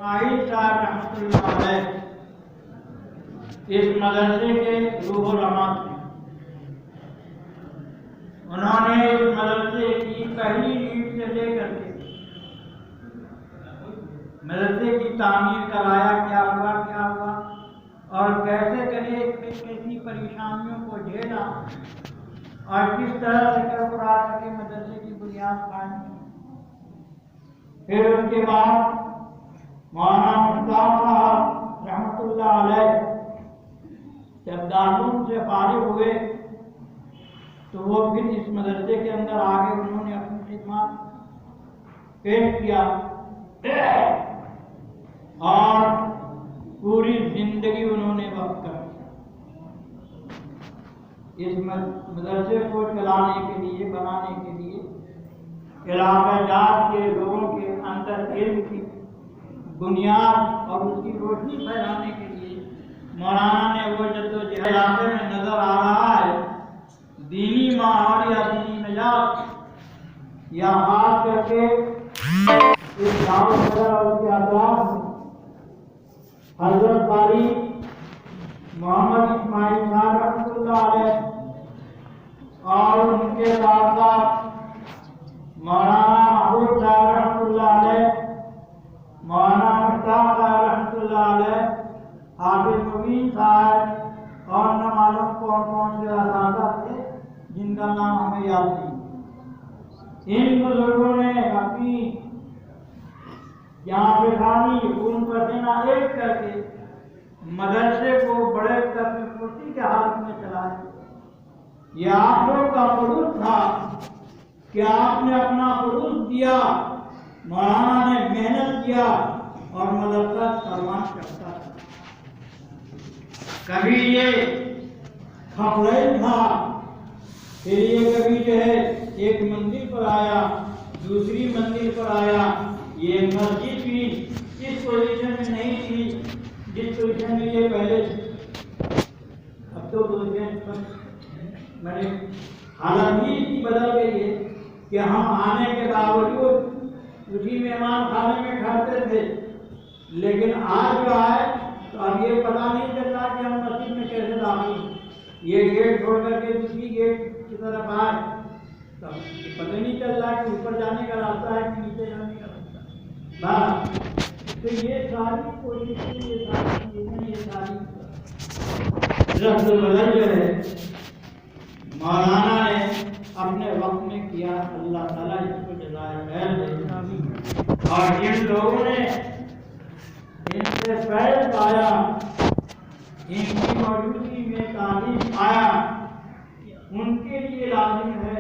اسماعیل صاحب رحمۃ اللہ علیہ اس مدرسے کے روح العمل تھے۔ انہوں نے اس مدرسے کی پہلی اینٹ سے لے کر کے مدرسے کی تعمیر کرایا، کیا ہوا اور کیسے کرے، کیسی پریشانیوں کو جھیلا اور کس طرح سے کر کے مدرسے کی بنیاد قائم کی۔ پھر اس کے بعد مولانا مشتاق صاحب رحمۃ اللہ علیہ جب دارالعلوم سے فارغ ہوئے تو وہ پھر اس مدرسے کے اندر آگے انہوں نے اپنی خدمات پیش کیا اور پوری زندگی انہوں نے وقف کر اس مدرسے کو چلانے کے لیے، بنانے کے لیے، علاقہ جات کے لوگوں کے اندر علم کی بنیاد اور اس کی روشنی پھیلانے کے لیے مولانا نے وہ جدوجہد علاقے میں نظر آ رہا ہے، دینی ماحول یا دینی مزاج یا خاص کر کے اس دعوت اور اس کے اطراف حضرت قاری محمد اسماعیل صاحب رحمۃ اللہ علیہ اور ان کے ساتھ ساتھ مولانا محبوب صاحب رحمۃ اللہ علیہ، مولانا مشتاق صاحب رحمۃ اللہ علیہ، حافظ مبین صاحب اور نہ معلوم کون سے اساتذہ تھے جن کا نام ہمیں یاد نہیں۔ ان بزرگوں نے اپنی جہاں پہ خون پسینہ ایک کر کے مدرسے کو بڑے فرصتی کے حالت میں چلایا۔ یہ آپ لوگ کا خلوص تھا کہ آپ نے اپنا خلوص دیا، مولانا نے محنت کیا اور مدرسہ سروان کرتا تھا۔ کبھی یہ کھپڑیل تھا، پھر یہ کبھی جو ہے ایک منزل پر آیا، دوسری منزل پر آیا۔ یہ مسجد بھی اس پوزیشن میں نہیں تھی جس پوزیشن میں یہ پہلے تھی۔ اب تو پوزیشن پر میں نے حالت ہی اتنی بدل گئی ہے کہ ہم آنے کے باوجود اسی مہمان خانے میں ٹھہرتے تھے، لیکن آج جو ہے تو اب یہ پتہ نہیں چلتا کہ ہم مسجد میں کیسے داخل ہیں۔ یہ گیٹ چھوڑ کر کے دوسری گیٹ کی طرف آئے تو پتہ نہیں چل رہا کہ اوپر جانے کا راستہ ہے کہ نیچے جانے کا راستہ ہے۔ بس تو یہ ساری کوششیں، یہ ساری چیزیں، یہ ساری رفت بدل جو ہے مولانا نے اپنے وقت میں کیا۔ اللہ تعالیٰ اس کو جزائے خیر دے۔ اور جن لوگوں نے ان سے فیض پایا، ان کی موجودگی میں تعلیم آیا،